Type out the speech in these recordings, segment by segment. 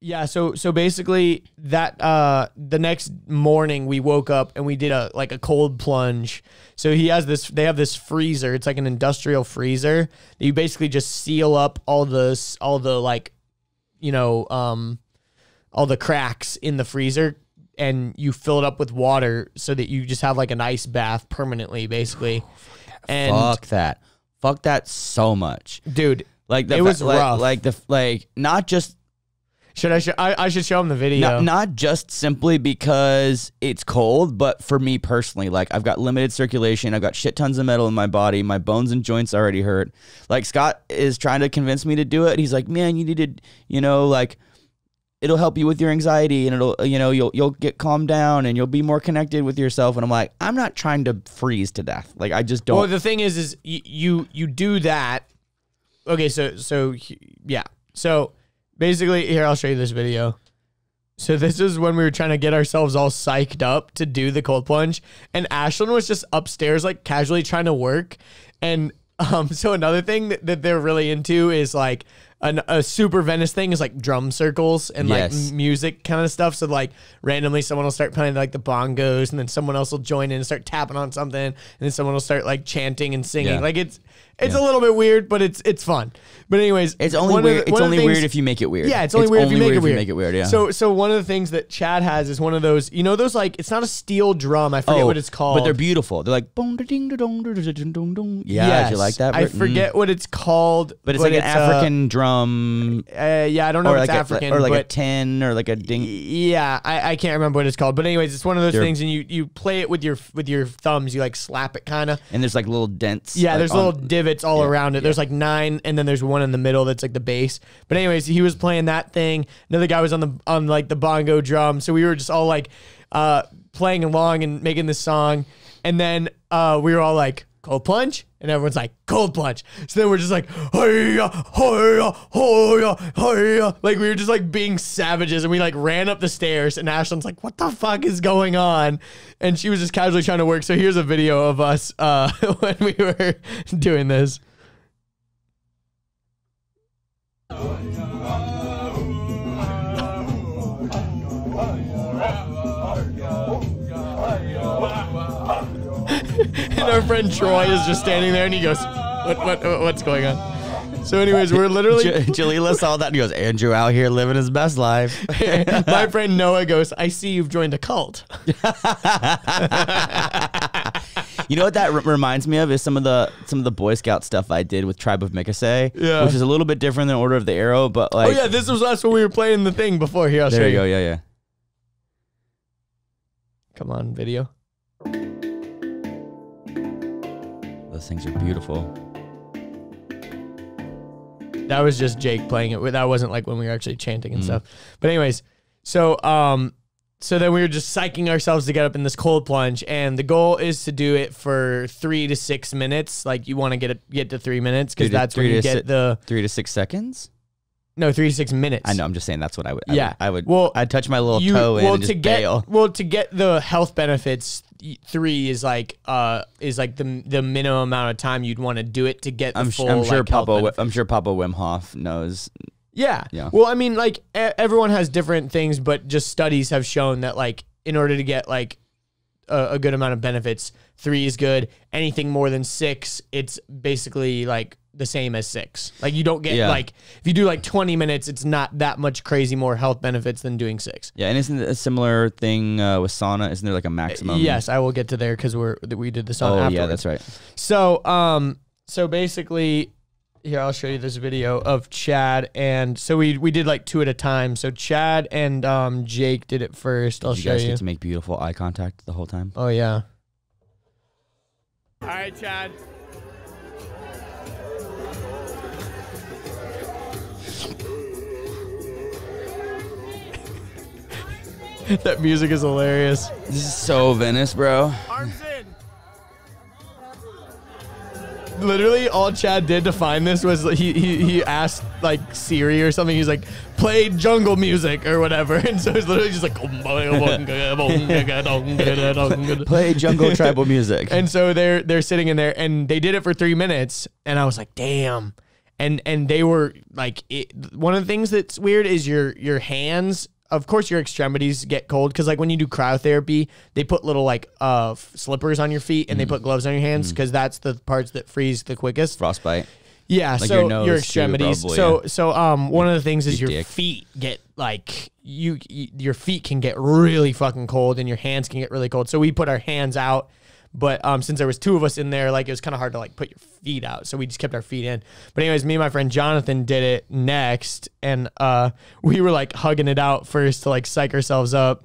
Yeah, so basically that the next morning we woke up and we did a cold plunge. So they have this freezer. It's like an industrial freezer that you basically just seal up all the all the cracks in the freezer, and you fill it up with water so that you just have like an ice bath permanently, basically. And fuck that so much, dude. Like it was rough. Not just. I should show him the video. Not just simply because it's cold, but for me personally, like I've got limited circulation. I've got shit tons of metal in my body. My bones and joints already hurt. Like Scott is trying to convince me to do it. He's like, man, you need to, like it'll help you with your anxiety and it'll, you'll get calmed down and you'll be more connected with yourself. And I'm like, I'm not trying to freeze to death. Like I just don't. Well, the thing is you do that. Okay. So yeah. So basically, here, I'll show you this video. So this is when we were trying to get ourselves all psyched up to do the cold plunge. And Ashlyn was just upstairs, like, casually trying to work. And so another thing that they're really into is, like, a super Venice thing is, like, drum circles and, like, music kind of stuff. So, like, randomly someone will start playing, like, the bongos, and then someone else will join in and start tapping on something. And then someone will start, like, chanting and singing. Yeah. Like, it's a little bit weird, but it's fun. But anyways, it's only weird. It's only weird if you make it weird. Yeah, it's only weird if you make it weird. Yeah. So one of the things that Chad has is one of those. Those like it's not a steel drum. I forget what it's called. But they're beautiful. They're like boom, ding, dong, dong. Yeah, yes, you like that? I forget what it's called. But it's like an African drum. Yeah, I don't know if it's African. Or like a tin or like a ding. Yeah, I can't remember what it's called. But anyways, it's one of those things, and you play it with your thumbs. You like slap it kind of. And there's like little dents. Yeah, there's little divots all around it. There's like 9, and then there's one in the middle that's like the bass. But anyways, he was playing that thing. Another guy was on like the bongo drum. So we were just all like playing along and making this song. And then we were all like, cold plunge? And everyone's like, cold plunge. So then we're just like, hi-ya, hi-ya, hi-ya, hi-ya. Like we were just like being savages, and we like ran up the stairs, and Ashlyn's like, what the fuck is going on? And she was just casually trying to work. So here's a video of us when we were doing this. And our friend Troy is just standing there, and he goes, what's going on? So anyways, we're literally... Jalila saw that and he goes, Andrew out here living his best life. My friend Noah goes, I see you've joined a cult. You know what that reminds me of is some of the Boy Scout stuff I did with Tribe of Mikase, which is a little bit different than Order of the Arrow, but like... Oh yeah, this was us when we were playing the thing before. Here, I'll show you. There you go, yeah. Come on, video. Those things are beautiful. That was just Jake playing it. That wasn't like when we were actually chanting and stuff. But anyways, so then we were just psyching ourselves to get up in this cold plunge, and the goal is to do it for 3 to 6 minutes. Like you want to get to 3 minutes because that's when you get the 3 to 6 seconds. No, 3 to 6 minutes. I know. I'm just saying that's what I would. Yeah, I would. Well, I'd touch my little toe in and just bail. Well, to get the health benefits, 3 is like the minimum amount of time you'd want to do it to get the full. I'm sure Papa Wim Hof knows. Yeah. Well, I mean, like everyone has different things, but just studies have shown that like in order to get like a good amount of benefits, 3 is good. Anything more than 6, it's basically like the same as 6. Like you don't get like if you do like 20 minutes, it's not that much crazy more health benefits than doing 6. Yeah, and isn't it a similar thing with sauna? Isn't there like a maximum? Yes, I will get to there because we did the sauna. Oh afterwards. Yeah, that's right. So basically, here I'll show you this video of Chad, and so we did like 2 at a time. So Chad and Jake did it first. I'll show you. You guys get to make beautiful eye contact the whole time. Oh yeah. All right, Chad. That music is hilarious. This is so Venice, bro. Arms in. Literally, all Chad did to find this was he asked like Siri or something. He's like, play jungle music or whatever, and so it's literally just like play jungle tribal music. And so they're sitting in there, and they did it for 3 minutes, and I was like, damn. and they were like, one of the things that's weird is your hands. Of course, your extremities get cold because, like, when you do cryotherapy, they put little like slippers on your feet and they put gloves on your hands because that's the parts that freeze the quickest. Frostbite. Yeah, like so your your nose too, extremities. probably, So one of the things is Your your dick. feet get like your feet can get really fucking cold and your hands can get really cold. So we put our hands out. But since there was 2 of us in there, like, it was kind of hard to like put your feet out, so we just kept our feet in. But anyways, me and my friend Jonathan did it next, and we were like hugging it out first to like psych ourselves up.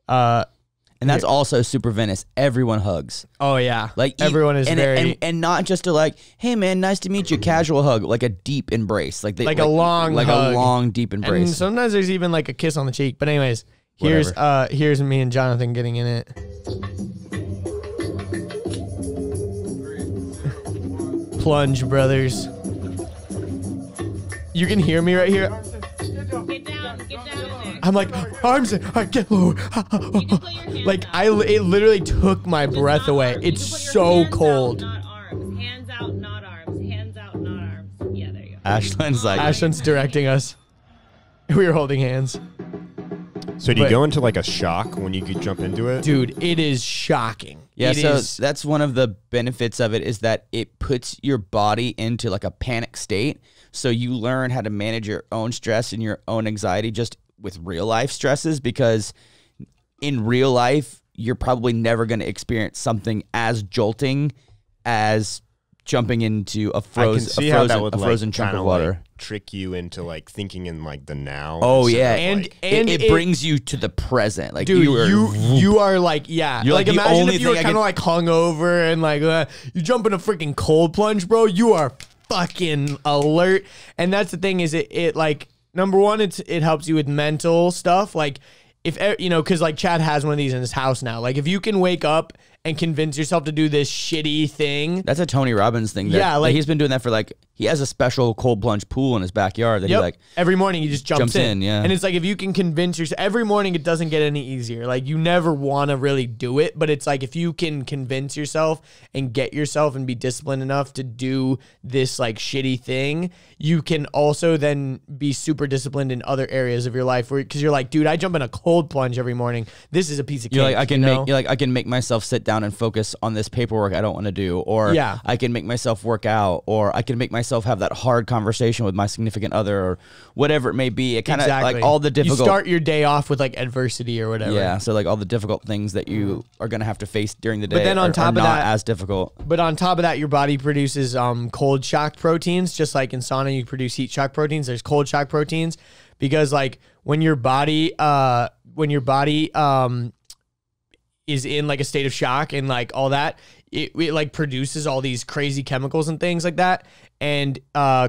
And that's also super Venice. Everyone hugs. Oh yeah, Like everyone is very and not just a like, hey man, nice to meet you, casual hug, like a deep embrace, like a long like hug. a long deep embrace. And sometimes there's even like a kiss on the cheek. But anyways, here's me and Jonathan getting in it. Plunge, brothers. You can hear me right here. Get down in there. I'm like, arms in, all right, get lower. You can put your hands Like, out. it literally took my Just breath not away. arms. You It's can put your so hands cold. Out, not arms. Hands out, not arms. Hands out, not arms. Yeah, there you go. Ashland's like, Ashland's directing us. We were holding hands. So do you But- go into like a shock when you jump into it? Dude, it is shocking. yeah, It so is- that's one of the benefits of it is that it puts your body into like a panic state. So you learn how to manage your own stress and your own anxiety just with real life stresses, because in real life, you're probably never going to experience something as jolting as jumping into a I can see how that would frozen like chunk kind of of water. like trick you into like thinking in like the now. Oh instead yeah, of, And- like- and it it- brings you to the present. Like Dude, you you are like, yeah. You're like like the imagine only if you were thing I kind of can- like hungover and like you jump in a freaking cold plunge, bro. You are fucking alert. And that's the thing is it like, number one, it helps you with mental stuff. Like if, you know, cause like Chad has one of these in his house now. Like if you can wake up and convince yourself to do this shitty thing. That's a Tony Robbins thing. That, Yeah, like- he's been doing that for like, he has a special cold plunge pool in his backyard that he like. every morning he just jumps in. yeah. And it's like if you can convince yourself every morning, it doesn't get any easier. Like you never want to really do it, but it's like if you can convince yourself and get yourself and be disciplined enough to do this like shitty thing, you can also then be super disciplined in other areas of your life where because you're like, dude, I jump in a cold plunge every morning. This is a piece of cake. You're like you know? I can make myself sit down and focus on this paperwork I don't want to do, or Yeah. I can make myself work out, or I can make myself have that hard conversation with my significant other, or whatever it may be. It kind of like all the difficult. You start your day off with like adversity or whatever. yeah, so like all the difficult things that you are gonna have to face during the day. But then on are top of not that- as difficult. But on top of that, your body produces cold shock proteins, just like in sauna you produce heat shock proteins. There's cold shock proteins because like when your body is in like a state of shock and like all that, it like produces all these crazy chemicals and things like that. And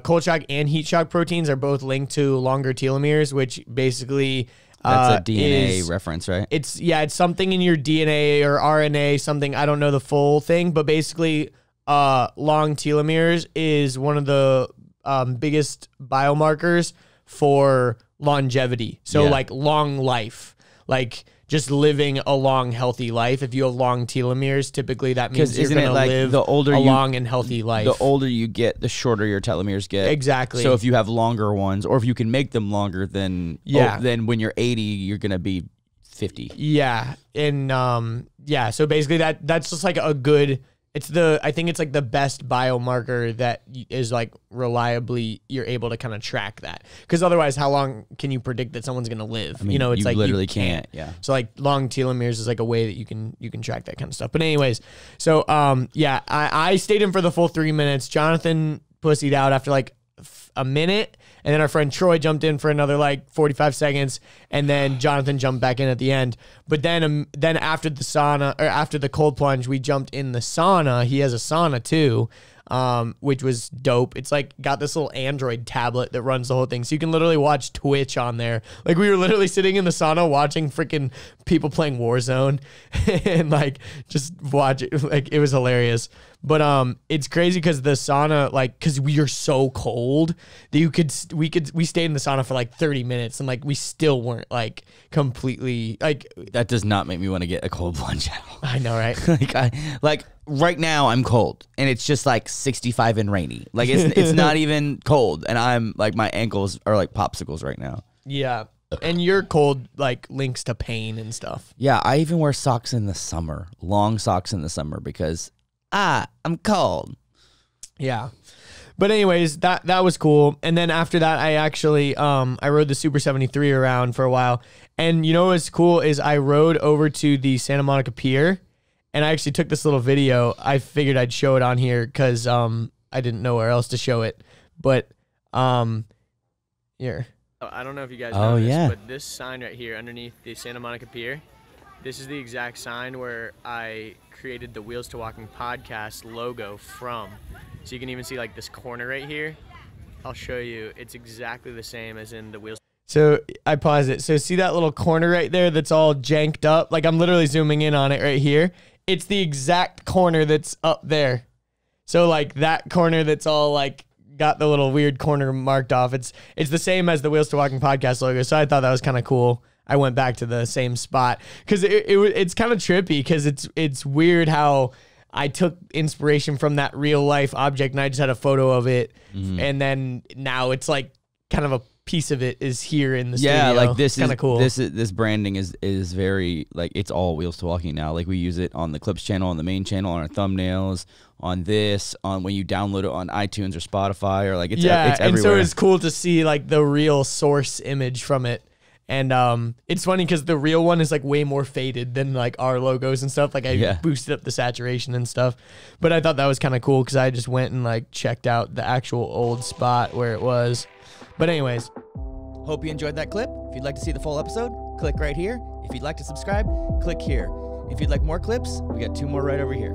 cold shock and heat shock proteins are both linked to longer telomeres, which basically That's a DNA is- reference, right? it's something in your DNA or RNA, something, I don't know the full thing, but basically long telomeres is one of the biggest biomarkers for longevity. So Yeah. like long life, like just living a long, healthy life. If you have long telomeres, typically that means 'Cause you're isn't it going to like live the older a you- long and healthy life. The older you get, the shorter your telomeres get. Exactly. So if you have longer ones, or if you can make them longer, then Yeah. then when you're 80, you're gonna be 50. Yeah. And so basically that's just like a good, I think it's like the best biomarker that is like reliably you're able to kind of track that. Because otherwise, how long can you predict that someone's going to live? I mean, you know, it's you like literally you can't. Yeah. So like long telomeres is like a way that you can track that kind of stuff. But anyways, so I stayed in for the full 3 minutes. Jonathan pussied out after like a minute, and then our friend Troy jumped in for another like 45 seconds, and then Jonathan jumped back in at the end. But then after the sauna, or after the cold plunge, we jumped in the sauna. He has a sauna too, which was dope. It's like got this little Android tablet that runs the whole thing, so you can literally watch Twitch on there. Like we were literally sitting in the sauna watching freaking people playing Warzone, and like just watch it. Like it was hilarious. But it's crazy because the sauna, like, because we are so cold that we stayed in the sauna for like 30 minutes and like we still weren't like completely like. That does not make me want to get a cold plunge at all. I know, right? like right now I'm cold and it's just like 65 and rainy. Like it's not even cold and I'm like my ankles are like popsicles right now. Yeah. And your cold like links to pain and stuff. Yeah, I even wear socks in the summer, long socks in the summer because I'm cold. Yeah. But anyways, that was cool. And then after that, I actually I rode the Super 73 around for a while. And you know what's cool is I rode over to the Santa Monica Pier, and I actually took this little video. I figured I'd show it on here because I didn't know where else to show it. But here. I don't know if you guys Oh, know this, yeah. but this sign right here underneath the Santa Monica Pier, this is the exact sign where I created the Wheels to Walking podcast logo from. So you can even see like this corner right here. I'll show you. It's exactly the same as in the Wheels. So I paused it. So see that little corner right there that's all janked up? Like I'm literally zooming in on it right here. It's the exact corner that's up there. So like that corner that's all like got the little weird corner marked off. It's the same as the Wheels to Walking podcast logo. So I thought that was kind of cool. I went back to the same spot because it's kind of trippy because it's weird how I took inspiration from that real life object and I just had a photo of it. And then now it's like kind of a piece of it is here in the studio. Yeah, like this kind is of cool. This branding is very like it's all Wheels to Walking now. Like we use it on the Clips channel, on the main channel, on our thumbnails, on this, on when you download it on iTunes or Spotify or like it's everywhere. And so it's cool to see like the real source image from it. And it's funny because the real one is like way more faded than like our logos and stuff. Like I boosted up the saturation and stuff. But I thought that was kind of cool because I just went and like checked out the actual old spot where it was. But anyways. Hope you enjoyed that clip. If you'd like to see the full episode, click right here. If you'd like to subscribe, click here. If you'd like more clips, we got 2 more right over here.